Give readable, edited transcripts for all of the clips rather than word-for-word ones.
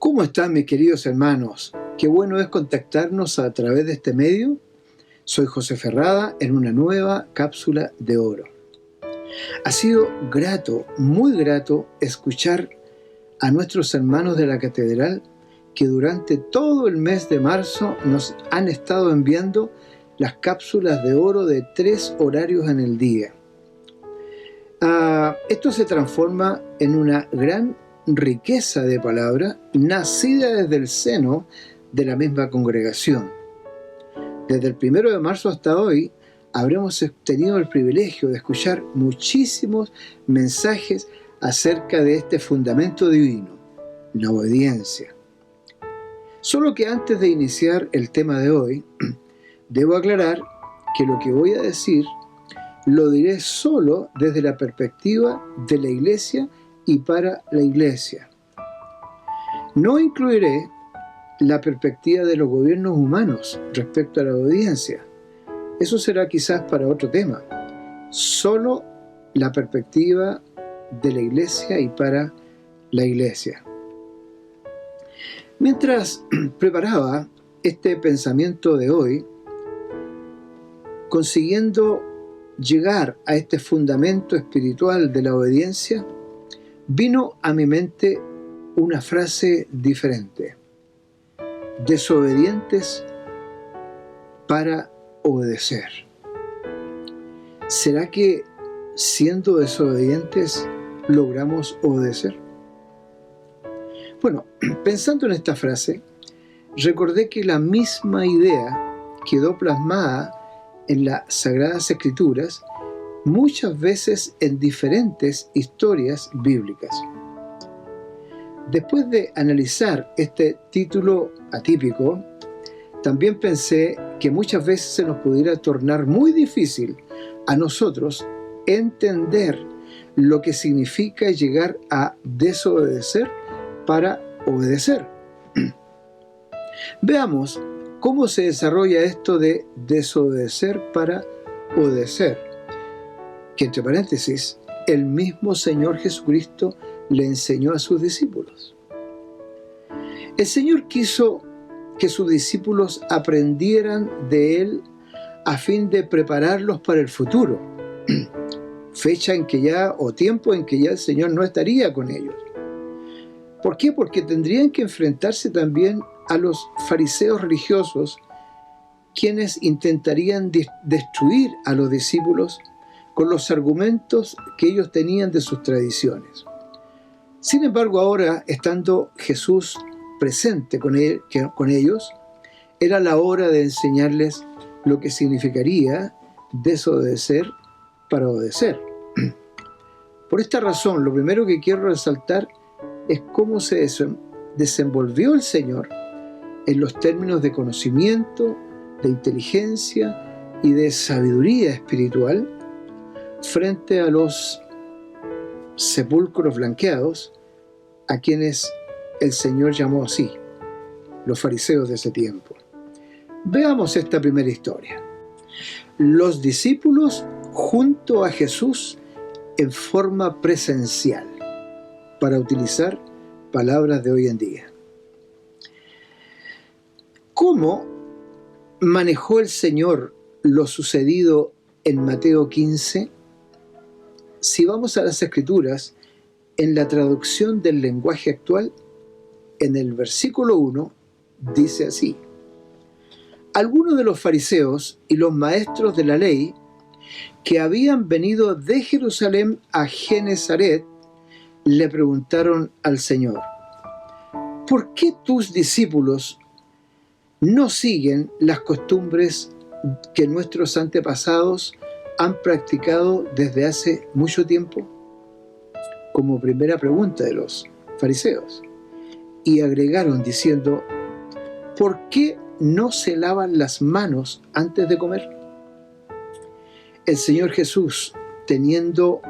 ¿Cómo están, mis queridos hermanos? Qué bueno es contactarnos a través de este medio. Soy José Ferrada en una nueva cápsula de oro. Ha sido grato, muy grato, escuchar a nuestros hermanos de la catedral que durante todo el mes de marzo nos han estado enviando las cápsulas de oro de 3 horarios en el día. Esto se transforma en una gran riqueza de palabra nacida desde el seno de la misma congregación. Desde el 1 de marzo hasta hoy habremos tenido el privilegio de escuchar muchísimos mensajes acerca de este fundamento divino, la obediencia. Solo que antes de iniciar el tema de hoy, debo aclarar que lo que voy a decir lo diré solo desde la perspectiva de la Iglesia y para la Iglesia. No incluiré la perspectiva de los gobiernos humanos respecto a la obediencia. Eso será quizás para otro tema. Solo la perspectiva de la Iglesia y para la Iglesia. Mientras preparaba este pensamiento de hoy, consiguiendo llegar a este fundamento espiritual de la obediencia, vino a mi mente una frase diferente: desobedientes para obedecer. ¿Será que siendo desobedientes logramos obedecer? Bueno, pensando en esta frase, recordé que la misma idea quedó plasmada en las Sagradas Escrituras muchas veces en diferentes historias bíblicas. Después de analizar este título atípico, también pensé que muchas veces se nos pudiera tornar muy difícil a nosotros entender lo que significa llegar a desobedecer para obedecer. Veamos cómo se desarrolla esto de desobedecer para obedecer, que entre paréntesis, el mismo Señor Jesucristo le enseñó a sus discípulos. El Señor quiso que sus discípulos aprendieran de Él a fin de prepararlos para el futuro, fecha en que ya, o tiempo en que ya el Señor no estaría con ellos. ¿Por qué? Porque tendrían que enfrentarse también a los fariseos religiosos, quienes intentarían destruir a los discípulos con los argumentos que ellos tenían de sus tradiciones. Sin embargo, ahora, estando Jesús presente con ellos, era la hora de enseñarles lo que significaría desobedecer para obedecer. Por esta razón, lo primero que quiero resaltar es cómo se desenvolvió el Señor en los términos de conocimiento, de inteligencia y de sabiduría espiritual frente a los sepulcros blanqueados, a quienes el Señor llamó así, los fariseos de ese tiempo. Veamos esta primera historia. Los discípulos junto a Jesús en forma presencial, para utilizar palabras de hoy en día. ¿Cómo manejó el Señor lo sucedido en Mateo 15? Si vamos a las Escrituras, en la traducción del lenguaje actual, en el versículo 1, dice así: algunos de los fariseos y los maestros de la ley que habían venido de Jerusalén a Genesaret le preguntaron al Señor: ¿por qué tus discípulos no siguen las costumbres que nuestros antepasados han practicado desde hace mucho tiempo? Como primera pregunta de los fariseos. Y agregaron diciendo: ¿por qué no se lavan las manos antes de comer? El Señor Jesús, teniendo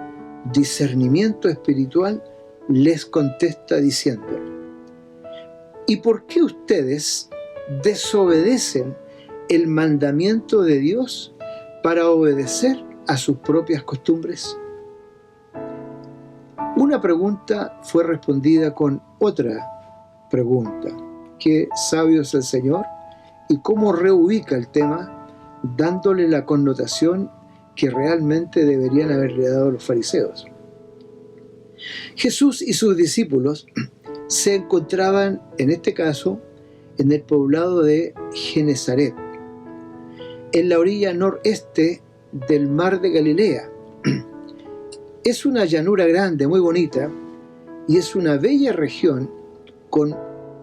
discernimiento espiritual, les contesta diciendo: ¿y por qué ustedes desobedecen el mandamiento de Dios para obedecer a sus propias costumbres? Una pregunta fue respondida con otra pregunta. Qué sabio es el Señor y cómo reubica el tema, dándole la connotación que realmente deberían haberle dado los fariseos. Jesús y sus discípulos se encontraban, en este caso, en el poblado de Genezaret, en la orilla noreste del mar de Galilea. Es una llanura grande, muy bonita, y es una bella región con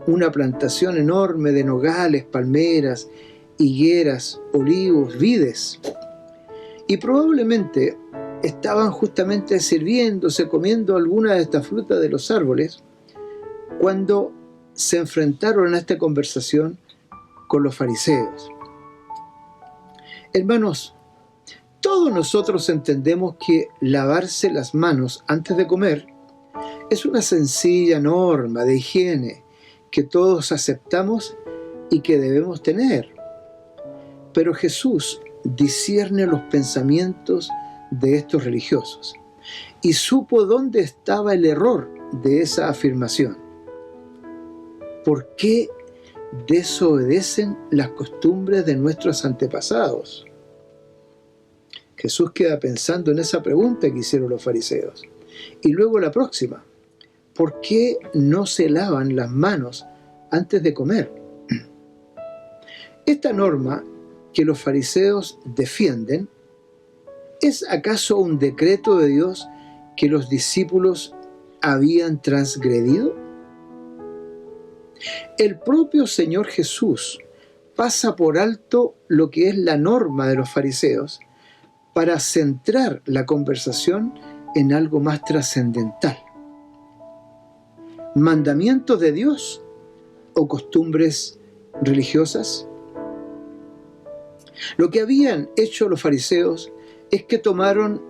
una plantación enorme de nogales, palmeras, higueras, olivos, vides. Y probablemente estaban justamente sirviéndose, comiendo alguna de estas frutas de los árboles, cuando se enfrentaron a esta conversación con los fariseos. Hermanos, todos nosotros entendemos que lavarse las manos antes de comer es una sencilla norma de higiene que todos aceptamos y que debemos tener. Pero Jesús discierne los pensamientos de estos religiosos y supo dónde estaba el error de esa afirmación. ¿Por qué desobedecen las costumbres de nuestros antepasados? Jesús queda pensando en esa pregunta que hicieron los fariseos. Y luego la próxima: ¿por qué no se lavan las manos antes de comer? Esta norma que los fariseos defienden, ¿es acaso un decreto de Dios que los discípulos habían transgredido? El propio Señor Jesús pasa por alto lo que es la norma de los fariseos para centrar la conversación en algo más trascendental. ¿Mandamientos de Dios o costumbres religiosas? Lo que habían hecho los fariseos es que tomaron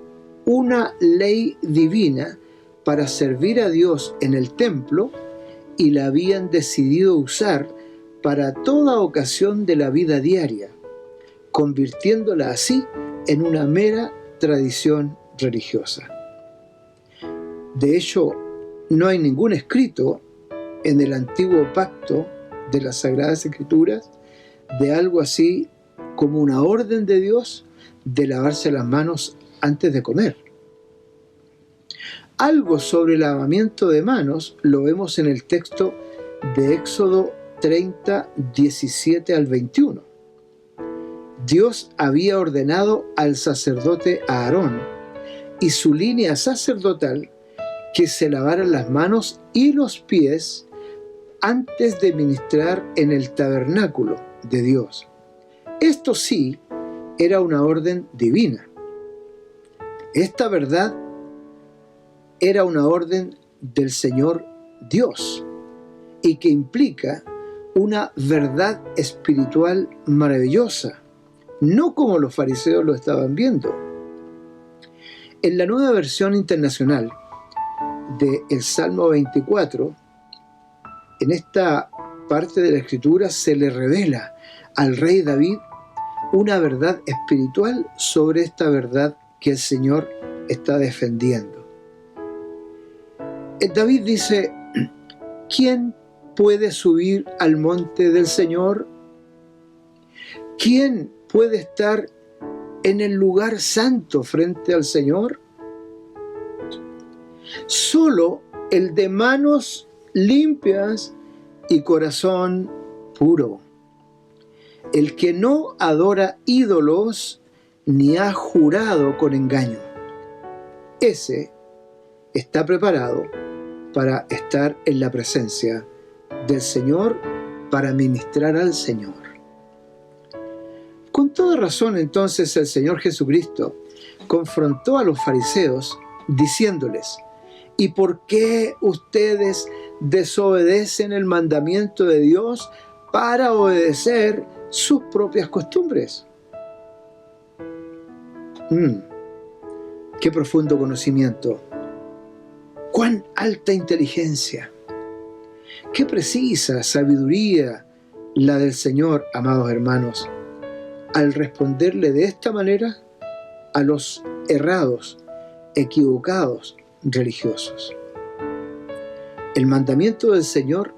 una ley divina para servir a Dios en el templo y la habían decidido usar para toda ocasión de la vida diaria, convirtiéndola así en una mera tradición religiosa. De hecho, no hay ningún escrito en el antiguo pacto de las Sagradas Escrituras de algo así como una orden de Dios de lavarse las manos antes de comer. Algo sobre el lavamiento de manos lo vemos en el texto de Éxodo 30, 17 al 21. Dios había ordenado al sacerdote Aarón y su línea sacerdotal que se lavaran las manos y los pies antes de ministrar en el tabernáculo de Dios. Esto sí era una orden divina. Esta verdad era una orden del Señor Dios y que implica una verdad espiritual maravillosa, no como los fariseos lo estaban viendo. En la Nueva Versión Internacional del Salmo 24, en esta parte de la Escritura se le revela al rey David una verdad espiritual sobre esta verdad que el Señor está defendiendo. David dice: ¿quién puede subir al monte del Señor? ¿Quién puede estar en el lugar santo frente al Señor? Solo el de manos limpias y corazón puro, el que no adora ídolos ni ha jurado con engaño. Ese está preparado para estar en la presencia del Señor, para ministrar al Señor. Con toda razón, entonces, el Señor Jesucristo confrontó a los fariseos diciéndoles: ¿y por qué ustedes desobedecen el mandamiento de Dios para obedecer sus propias costumbres? ¡Qué profundo conocimiento! ¡Cuán alta inteligencia! ¡Qué precisa sabiduría la del Señor, amados hermanos, al responderle de esta manera a los errados, equivocados religiosos! El mandamiento del Señor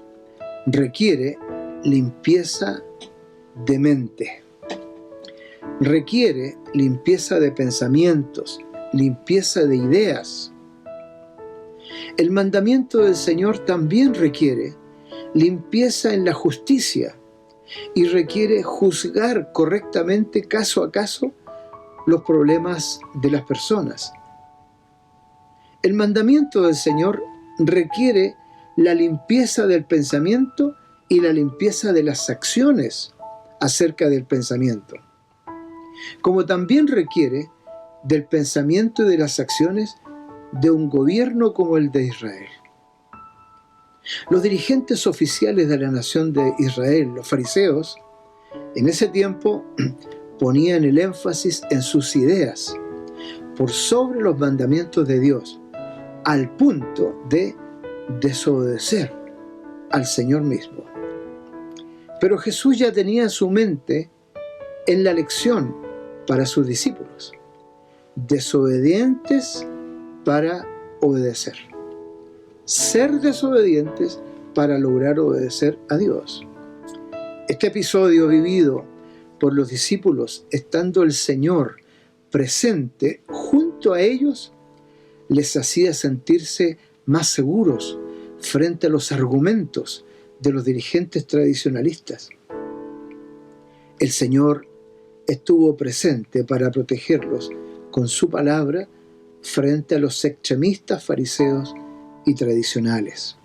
requiere limpieza de mente, requiere limpieza de pensamientos, limpieza de ideas. El mandamiento del Señor también requiere limpieza en la justicia y requiere juzgar correctamente caso a caso los problemas de las personas. El mandamiento del Señor requiere la limpieza del pensamiento y la limpieza de las acciones acerca del pensamiento, como también requiere del pensamiento y de las acciones de un gobierno como el de Israel. Los dirigentes oficiales de la nación de Israel, los fariseos, en ese tiempo ponían el énfasis en sus ideas por sobre los mandamientos de Dios, al punto de desobedecer al Señor mismo. Pero Jesús ya tenía su mente en la lección para sus discípulos: desobedientes para obedecer. Ser desobedientes para lograr obedecer a Dios. Este episodio vivido por los discípulos, estando el Señor presente junto a ellos, les hacía sentirse más seguros frente a los argumentos de los dirigentes tradicionalistas. El Señor estuvo presente para protegerlos con su palabra frente a los extremistas fariseos y tradicionales.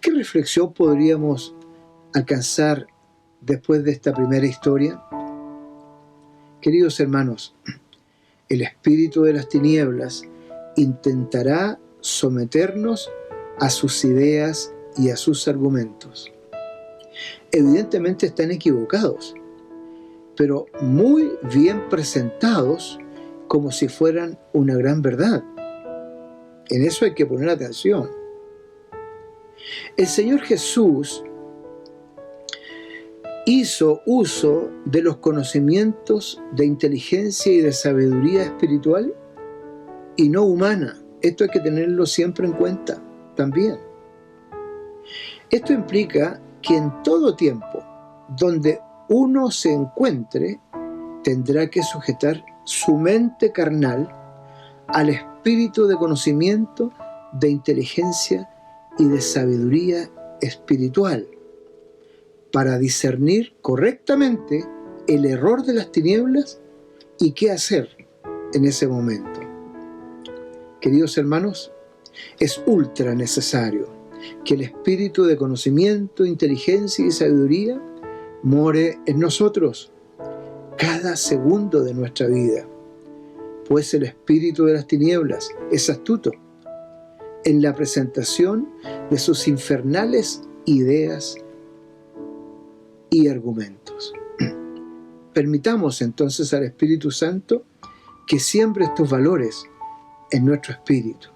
¿Qué reflexión podríamos alcanzar después de esta primera historia? Queridos hermanos, el espíritu de las tinieblas intentará someternos a sus ideas y a sus argumentos. Evidentemente están equivocados, pero muy bien presentados como si fueran una gran verdad. En eso hay que poner atención. El Señor Jesús hizo uso de los conocimientos de inteligencia y de sabiduría espiritual y no humana. Esto hay que tenerlo siempre en cuenta también. Esto implica que en todo tiempo donde uno se encuentre, tendrá que sujetar su mente carnal al espíritu de conocimiento, de inteligencia y de sabiduría espiritual, para discernir correctamente el error de las tinieblas y qué hacer en ese momento. Queridos hermanos, es ultra necesario que el espíritu de conocimiento, inteligencia y sabiduría more en nosotros cada segundo de nuestra vida, pues el espíritu de las tinieblas es astuto en la presentación de sus infernales ideas y argumentos. Permitamos entonces al Espíritu Santo que siembre estos valores en nuestro espíritu.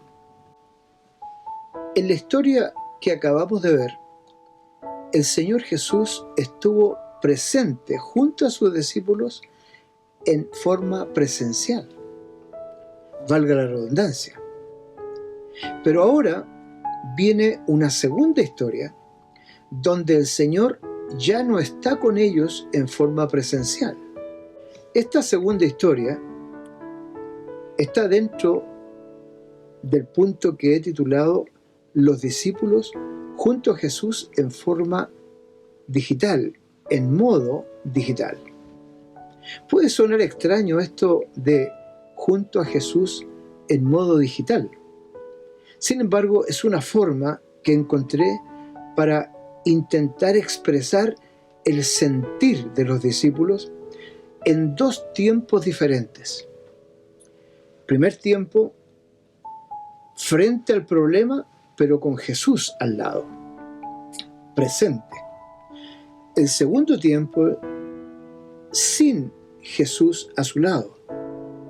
En la historia que acabamos de ver, el Señor Jesús estuvo presente junto a sus discípulos en forma presencial, valga la redundancia. Pero ahora viene una segunda historia donde el Señor ya no está con ellos en forma presencial. Esta segunda historia está dentro del punto que he titulado Los discípulos junto a Jesús en forma digital, en modo digital. Puede sonar extraño esto de junto a Jesús en modo digital. Sin embargo, es una forma que encontré para intentar expresar el sentir de los discípulos en dos tiempos diferentes. Primer tiempo, frente al problema, pero con Jesús al lado, presente. El segundo tiempo, sin Jesús a su lado,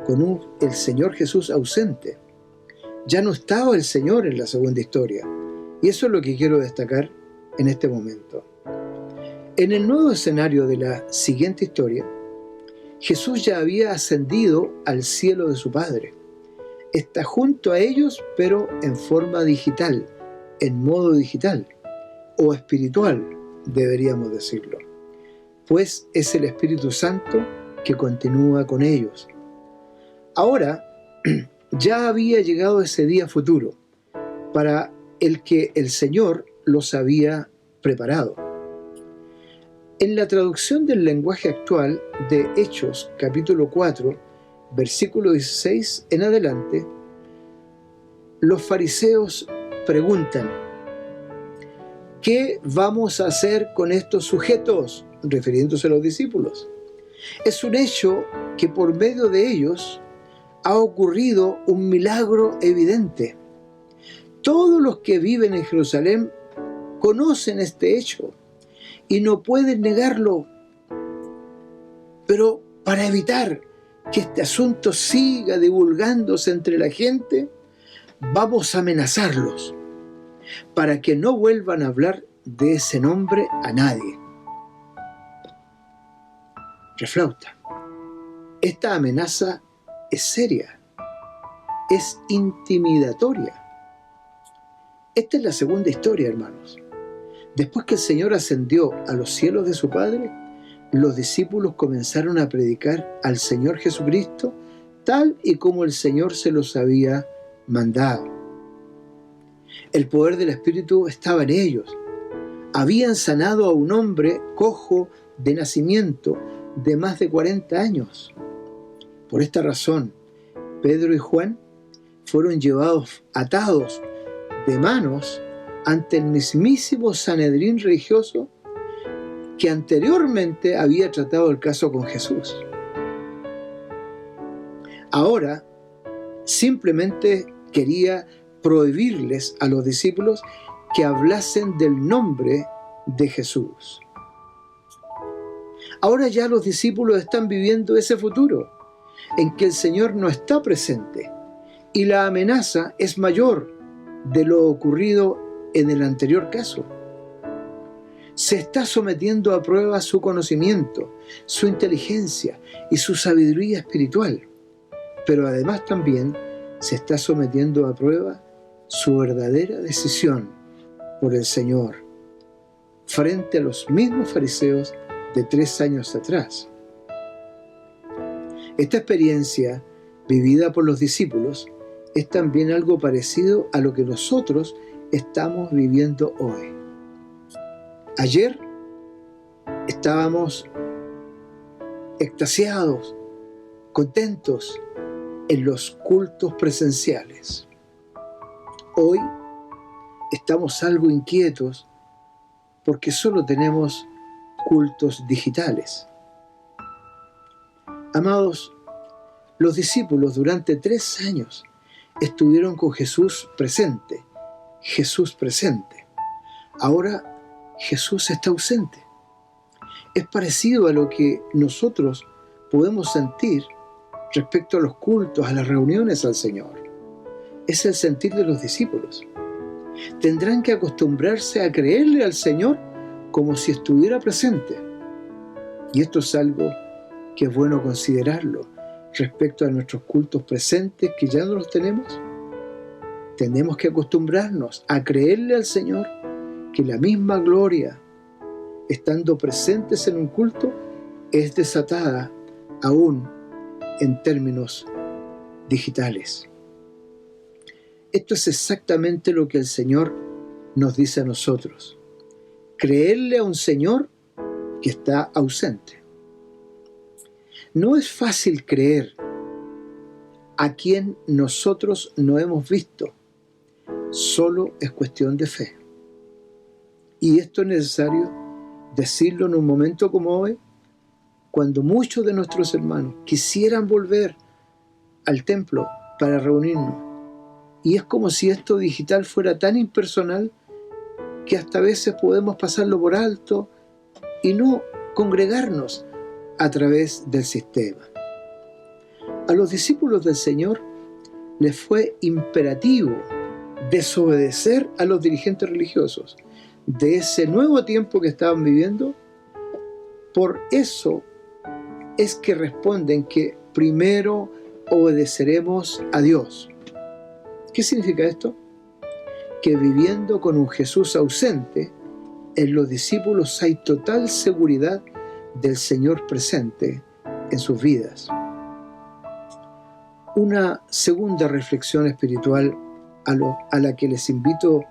con el Señor Jesús ausente. Ya no estaba el Señor en la segunda historia, y eso es lo que quiero destacar en este momento. En el nuevo escenario de la siguiente historia, Jesús ya había ascendido al cielo de su Padre. Está junto a ellos, pero en forma digital, en modo digital. o espiritual, deberíamos decirlo, pues es el Espíritu Santo que continúa con ellos. Ahora, ya había llegado ese día futuro, para el que el Señor los había preparado. En la traducción del lenguaje actual de Hechos, capítulo 4, versículo 16 en adelante, los fariseos preguntan: ¿qué vamos a hacer con estos sujetos? Refiriéndose a los discípulos. Es un hecho que por medio de ellos ha ocurrido un milagro evidente. Todos los que viven en Jerusalén conocen este hecho y no pueden negarlo. Pero para evitar que este asunto siga divulgándose entre la gente, vamos a amenazarlos para que no vuelvan a hablar de ese nombre a nadie. Reflauta. Esta amenaza es seria, es intimidatoria. Esta es la segunda historia, hermanos. Después que el Señor ascendió a los cielos de su Padre, los discípulos comenzaron a predicar al Señor Jesucristo tal y como el Señor se los había mandado. El poder del Espíritu estaba en ellos. Habían sanado a un hombre cojo de nacimiento de más de 40 años. Por esta razón, Pedro y Juan fueron llevados atados de manos ante el mismísimo Sanedrín religioso que anteriormente había tratado el caso con Jesús. Ahora simplemente quería prohibirles a los discípulos que hablasen del nombre de Jesús. Ahora ya los discípulos están viviendo ese futuro en que el Señor no está presente y la amenaza es mayor de lo ocurrido en el anterior caso. Se está sometiendo a prueba su conocimiento, su inteligencia y su sabiduría espiritual, pero además también se está sometiendo a prueba su verdadera decisión por el Señor frente a los mismos fariseos de 3 años atrás. Esta experiencia vivida por los discípulos es también algo parecido a lo que nosotros estamos viviendo hoy. Ayer estábamos extasiados, contentos en los cultos presenciales. Hoy estamos algo inquietos porque solo tenemos cultos digitales. Amados, los discípulos durante 3 años estuvieron con Jesús presente. Ahora Jesús está ausente. Es parecido a lo que nosotros podemos sentir respecto a los cultos, a las reuniones al Señor. Es el sentir de los discípulos. Tendrán que acostumbrarse a creerle al Señor como si estuviera presente. Y esto es algo que es bueno considerarlo respecto a nuestros cultos presentes que ya no los tenemos. Tenemos que acostumbrarnos a creerle al Señor que la misma gloria, estando presentes en un culto, es desatada aún en términos digitales. Esto es exactamente lo que el Señor nos dice a nosotros. Creerle a un Señor que está ausente. No es fácil creer a quien nosotros no hemos visto. Solo es cuestión de fe. Y esto es necesario decirlo en un momento como hoy, cuando muchos de nuestros hermanos quisieran volver al templo para reunirnos. Y es como si esto digital fuera tan impersonal que hasta a veces podemos pasarlo por alto y no congregarnos a través del sistema. A los discípulos del Señor les fue imperativo desobedecer a los dirigentes religiosos de ese nuevo tiempo que estaban viviendo. Por eso es que responden que primero obedeceremos a Dios. ¿Qué significa esto? Que viviendo con un Jesús ausente, en los discípulos hay total seguridad del Señor presente en sus vidas. Una segunda reflexión espiritual a la que les invito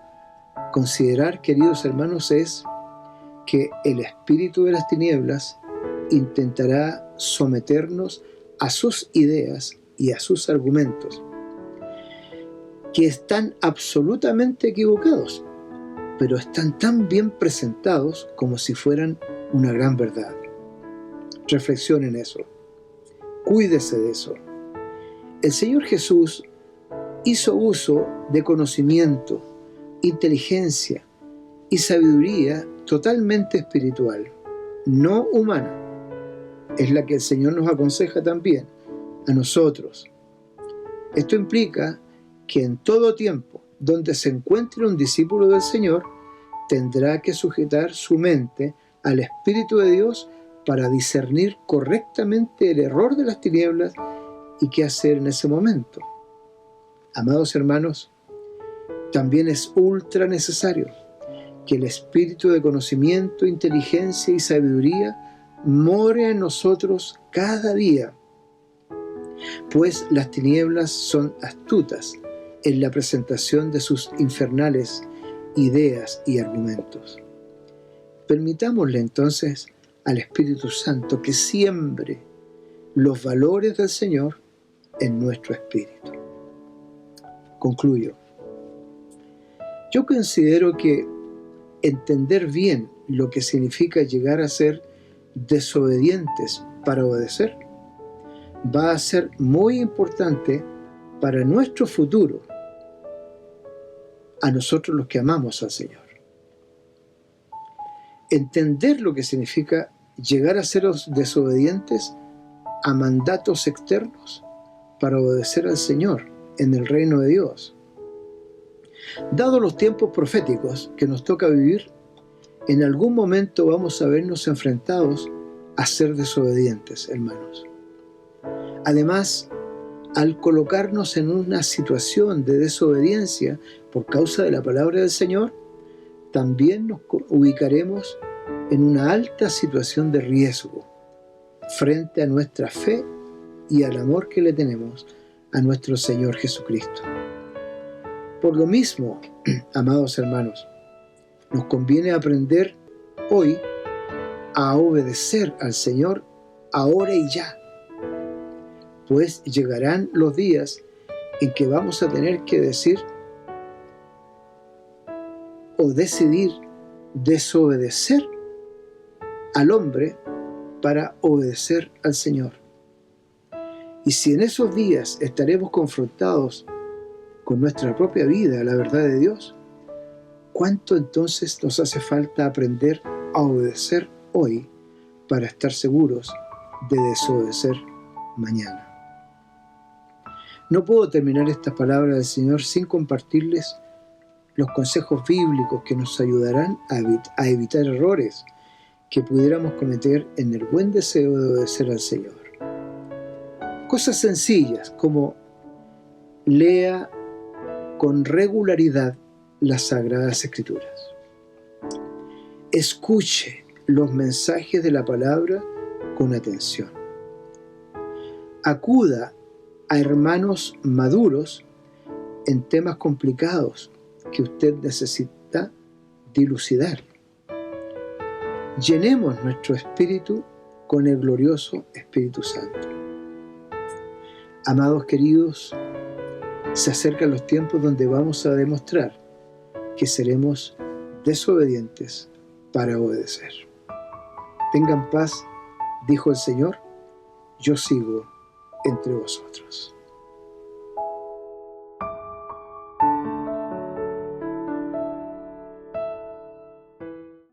a considerar, queridos hermanos, es que el espíritu de las tinieblas intentará someternos a sus ideas y a sus argumentos, que están absolutamente equivocados, pero están tan bien presentados como si fueran una gran verdad. Reflexionen en eso. Cuídese de eso. El Señor Jesús hizo uso de conocimiento, inteligencia y sabiduría totalmente espiritual, no humana. Es la que el Señor nos aconseja también a nosotros. Esto implica que en todo tiempo donde se encuentre un discípulo del Señor, tendrá que sujetar su mente al Espíritu de Dios para discernir correctamente el error de las tinieblas y qué hacer en ese momento. Amados hermanos, también es ultra necesario que el espíritu de conocimiento, inteligencia y sabiduría more en nosotros cada día, pues las tinieblas son astutas en la presentación de sus infernales ideas y argumentos. Permitámosle entonces al Espíritu Santo que siembre los valores del Señor en nuestro espíritu. Concluyo. Yo considero que entender bien lo que significa llegar a ser desobedientes para obedecer va a ser muy importante para nuestro futuro, a nosotros los que amamos al Señor. Entender lo que significa llegar a ser desobedientes a mandatos externos para obedecer al Señor en el reino de Dios. Dados los tiempos proféticos que nos toca vivir, en algún momento vamos a vernos enfrentados a ser desobedientes, hermanos. Además, al colocarnos en una situación de desobediencia por causa de la palabra del Señor, también nos ubicaremos en una alta situación de riesgo frente a nuestra fe y al amor que le tenemos a nuestro Señor Jesucristo. Por lo mismo, amados hermanos, nos conviene aprender hoy a obedecer al Señor ahora y ya, pues llegarán los días en que vamos a tener que decir o decidir desobedecer al hombre para obedecer al Señor. Y si en esos días estaremos confrontados con nuestra propia vida, la verdad de Dios, ¿cuánto entonces nos hace falta aprender a obedecer hoy para estar seguros de desobedecer mañana? No puedo terminar estas palabras del Señor sin compartirles los consejos bíblicos que nos ayudarán a evitar errores que pudiéramos cometer en el buen deseo de obedecer al Señor. Cosas sencillas como lea con regularidad las Sagradas Escrituras. Escuche los mensajes de la palabra con atención. Acuda a hermanos maduros en temas complicados que usted necesita dilucidar. Llenemos nuestro espíritu con el glorioso Espíritu Santo. Amados queridos, se acercan los tiempos donde vamos a demostrar que seremos desobedientes para obedecer. Tengan paz, dijo el Señor, yo sigo entre vosotros.